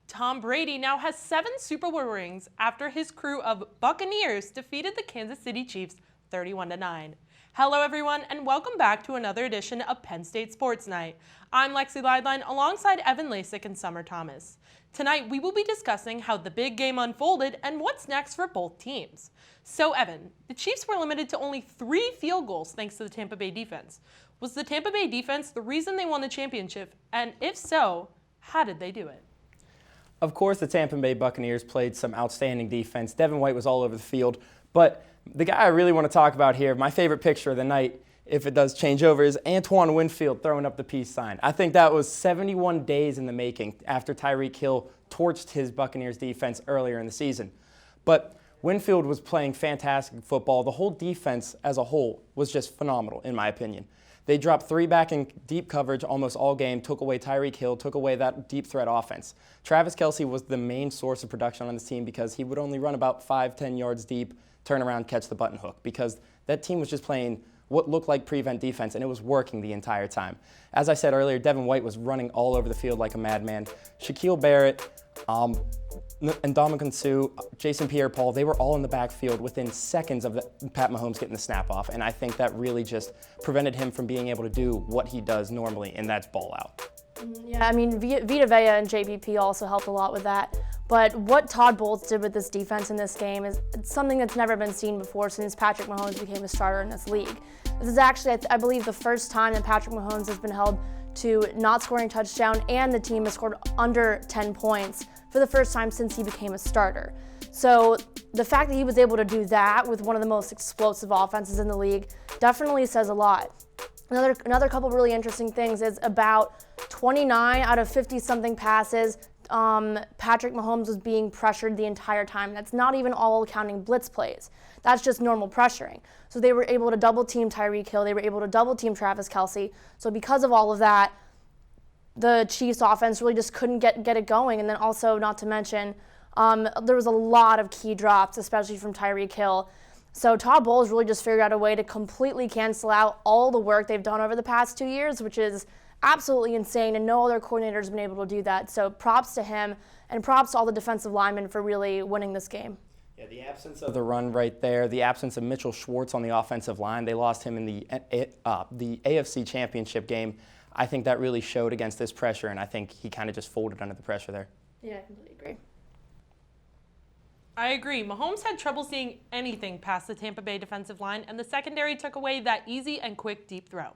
Tom Brady now has 7 Super Bowl rings after his crew of Buccaneers defeated the Kansas City Chiefs 31-9. Hello everyone and welcome back to another edition of Penn State Sports Night. I'm Lexy Leidlein alongside Evan Lasek and Sommer Thomas. Tonight we will be discussing how the big game unfolded and what's next for both teams. So Evan, the Chiefs were limited to only 3 field goals thanks to the Tampa Bay defense. Was the Tampa Bay defense the reason they won the championship? And if so, how did they do it? Of course, the Tampa Bay Buccaneers played some outstanding defense. Devin White was all over the field. But the guy I really want to talk about here, my favorite picture of the night, if it does change over, is Antoine Winfield throwing up the peace sign. I think that was 71 days in the making after Tyreek Hill torched his Buccaneers defense earlier in the season. But Winfield was playing fantastic football. The whole defense as a whole was just phenomenal, in my opinion. They dropped 3 back in deep coverage almost all game, took away Tyreek Hill, took away that deep threat offense. Travis Kelce was the main source of production on this team because he would only run about 5-10 yards deep, turn around, catch the button hook, because that team was just playing what looked like prevent defense, and it was working the entire time. As I said earlier, Devin White was running all over the field like a madman. Shaquille Barrett, and Ndamukong Suh, Jason Pierre-Paul, they were all in the backfield within seconds of Pat Mahomes getting the snap off, and I think that really just prevented him from being able to do what he does normally, and that's ball out. Yeah, I mean, Vita Vea and JPP also helped a lot with that. But what Todd Bowles did with this defense in this game is something that's never been seen before since Patrick Mahomes became a starter in this league. This is actually, I believe, the first time that Patrick Mahomes has been held to not scoring a touchdown and the team has scored under 10 points for the first time since he became a starter. So the fact that he was able to do that with one of the most explosive offenses in the league definitely says a lot. Another couple really interesting things is about 29 out of 50-something passes, Patrick Mahomes was being pressured the entire time. That's not even all counting blitz plays. That's just normal pressuring. So they were able to double team Tyreek Hill. They were able to double team Travis Kelce. So because of all of that, the Chiefs offense really just couldn't get it going. And then also, not to mention, there was a lot of key drops, especially from Tyreek Hill. So Todd Bowles really just figured out a way to completely cancel out all the work they've done over the past 2 years, which is absolutely insane, and no other coordinator has been able to do that. So props to him, and props to all the defensive linemen for really winning this game. Yeah, the absence of the run right there, the absence of Mitchell Schwartz on the offensive line, they lost him in the AFC Championship game. I think that really showed against this pressure, and I think he kind of just folded under the pressure there. Yeah, I completely agree. I agree. Mahomes had trouble seeing anything past the Tampa Bay defensive line, and the secondary took away that easy and quick deep throw.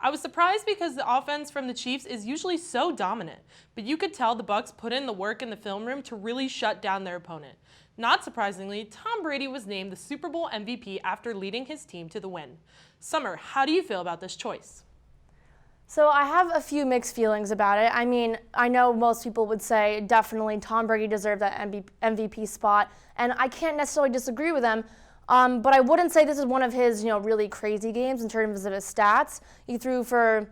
I was surprised because the offense from the Chiefs is usually so dominant, but you could tell the Bucs put in the work in the film room to really shut down their opponent. Not surprisingly, Tom Brady was named the Super Bowl MVP after leading his team to the win. Sommer, how do you feel about this choice? So I have a few mixed feelings about it. I mean, I know most people would say definitely Tom Brady deserved that MVP spot, and I can't necessarily disagree with them. But I wouldn't say this is one of his, really crazy games in terms of his stats. He threw for,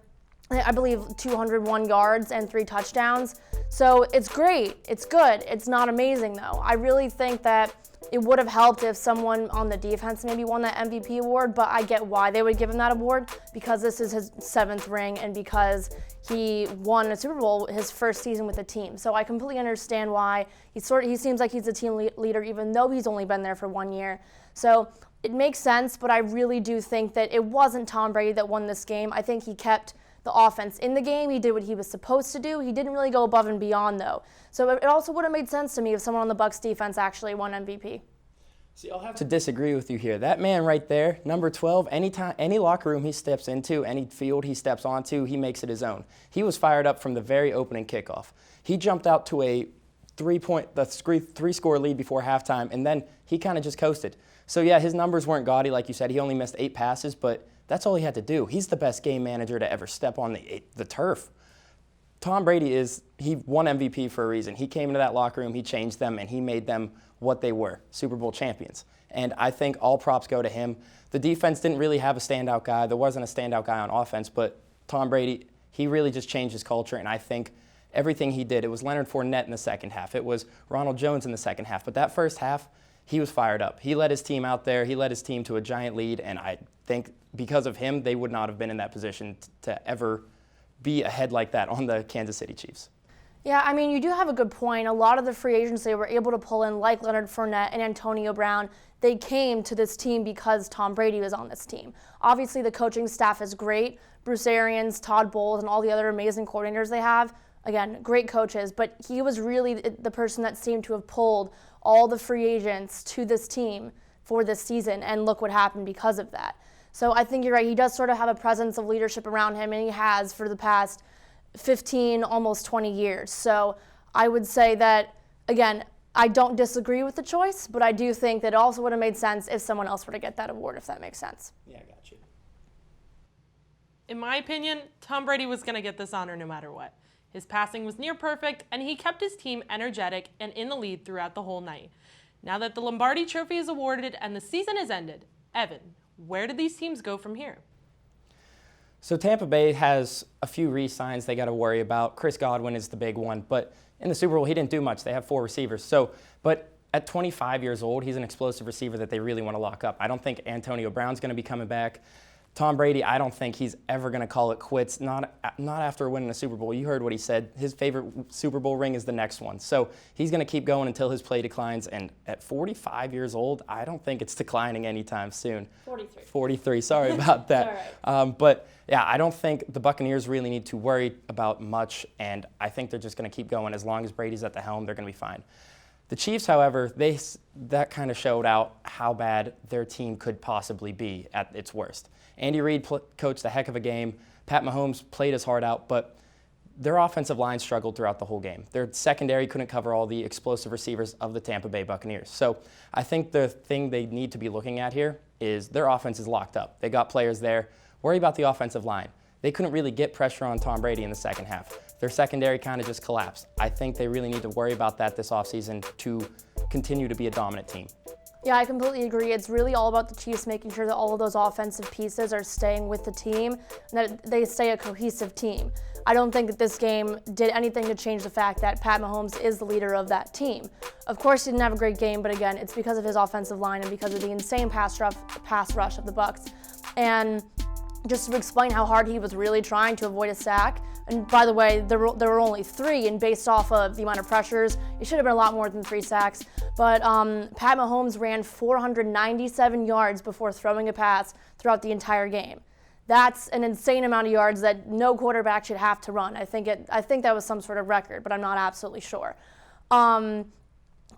I believe, 201 yards and 3 touchdowns. So it's great. It's good. It's not amazing, though. I really think that it would have helped if someone on the defense maybe won that MVP award, but I get why they would give him that award, because this is his 7th ring and because he won a Super Bowl his first season with the team. So I completely understand why he seems like he's a team leader even though he's only been there for 1 year. So it makes sense, but I really do think that it wasn't Tom Brady that won this game. I think he kept the offense in the game. He did what he was supposed to do. He didn't really go above and beyond, though. So it also would have made sense to me if someone on the Bucs defense actually won MVP. See, I'll have to disagree with you here. That man right there, number 12, any locker room he steps into, any field he steps onto, he makes it his own. He was fired up from the very opening kickoff. He jumped out to a three-score lead before halftime, and then he kind of just coasted. So, yeah, his numbers weren't gaudy, like you said. He only missed 8 passes, but that's all he had to do. He's the best game manager to ever step on the turf. Tom Brady he won MVP for a reason. He came into that locker room, he changed them, and he made them what they were, Super Bowl champions. And I think all props go to him. The defense didn't really have a standout guy. There wasn't a standout guy on offense, but Tom Brady, he really just changed his culture, and I think everything he did, it was Leonard Fournette in the second half. It was Ronald Jones in the second half. But that first half, he was fired up. He led his team out there. He led his team to a giant lead, and I think because of him, they would not have been in that position to ever be ahead like that on the Kansas City Chiefs. Yeah, I mean, you do have a good point. A lot of the free agents they were able to pull in, like Leonard Fournette and Antonio Brown, they came to this team because Tom Brady was on this team. Obviously, the coaching staff is great. Bruce Arians, Todd Bowles, and all the other amazing coordinators they have. Again, great coaches, but he was really the person that seemed to have pulled all the free agents to this team for this season, and look what happened because of that. So I think you're right. He does sort of have a presence of leadership around him, and he has for the past 15, almost 20 years. So I would say that, again, I don't disagree with the choice, but I do think that it also would have made sense if someone else were to get that award, if that makes sense. Yeah, I got you. In my opinion, Tom Brady was going to get this honor no matter what. His passing was near perfect, and he kept his team energetic and in the lead throughout the whole night. Now that the Lombardi Trophy is awarded and the season is ended, Evan, where do these teams go from here? So Tampa Bay has a few re-signs they got to worry about. Chris Godwin is the big one, but in the Super Bowl, he didn't do much. They have 4 receivers. But at 25 years old, he's an explosive receiver that they really want to lock up. I don't think Antonio Brown's going to be coming back. Tom Brady, I don't think he's ever going to call it quits, not after winning a Super Bowl. You heard what he said. His favorite Super Bowl ring is the next one. So he's going to keep going until his play declines. And at 45 years old, I don't think it's declining anytime soon. 43, sorry about that. All right. But yeah, I don't think the Buccaneers really need to worry about much. And I think they're just going to keep going. As long as Brady's at the helm, they're going to be fine. The Chiefs, however, that kind of showed out how bad their team could possibly be at its worst. Andy Reid coached a heck of a game. Pat Mahomes played his heart out, but their offensive line struggled throughout the whole game. Their secondary couldn't cover all the explosive receivers of the Tampa Bay Buccaneers. So I think the thing they need to be looking at here is their offense is locked up. They got players there. Worry about the offensive line. They couldn't really get pressure on Tom Brady in the second half. Their secondary kind of just collapsed. I think they really need to worry about that this offseason to continue to be a dominant team. Yeah, I completely agree. It's really all about the Chiefs making sure that all of those offensive pieces are staying with the team and that they stay a cohesive team. I don't think that this game did anything to change the fact that Pat Mahomes is the leader of that team. Of course, he didn't have a great game, but again, it's because of his offensive line and because of the insane pass rush of the Bucs. And just to explain how hard he was really trying to avoid a sack. And by the way, there were only 3, and based off of the amount of pressures, it should have been a lot more than 3 sacks. But Pat Mahomes ran 497 yards before throwing a pass throughout the entire game. That's an insane amount of yards that no quarterback should have to run. I think that was some sort of record, but I'm not absolutely sure. All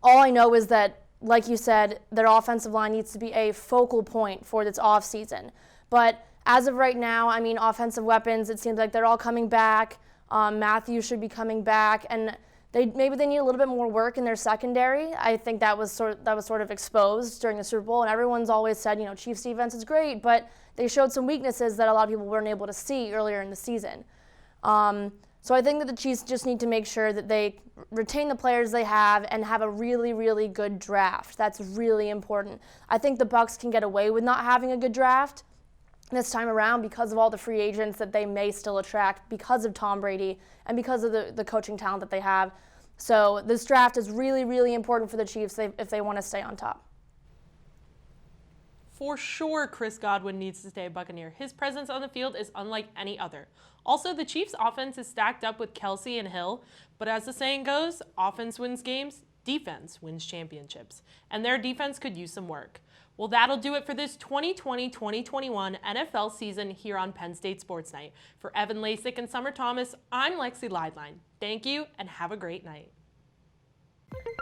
I know is that, like you said, their offensive line needs to be a focal point for this offseason. But as of right now, I mean, offensive weapons, it seems like they're all coming back. Matthews should be coming back, and maybe they need a little bit more work in their secondary. I think that was sort of exposed during the Super Bowl, and everyone's always said, Chiefs defense is great, but they showed some weaknesses that a lot of people weren't able to see earlier in the season. So I think that the Chiefs just need to make sure that they retain the players they have and have a really, really good draft. That's really important. I think the Bucs can get away with not having a good draft this time around because of all the free agents that they may still attract because of Tom Brady and because of the coaching talent that they have. So this draft is really, really important for the Chiefs if they want to stay on top. For sure, Chris Godwin needs to stay a Buccaneer. His presence on the field is unlike any other. Also, the Chiefs' offense is stacked up with Kelsey and Hill, but as the saying goes, offense wins games, defense wins championships, and their defense could use some work. Well, that'll do it for this 2020-2021 NFL season here on Penn State Sports Night. For Evan Lasek and Sommer Thomas, I'm Lexy Leidlein. Thank you, and have a great night.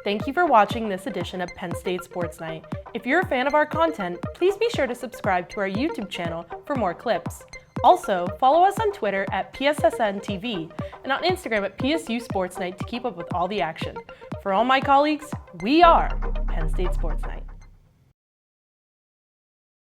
Thank you for watching this edition of Penn State Sports Night. If you're a fan of our content, please be sure to subscribe to our YouTube channel for more clips. Also, follow us on Twitter at PSSN TV and on Instagram at PSU Sports Night to keep up with all the action. For all my colleagues, we are Penn State Sports Night.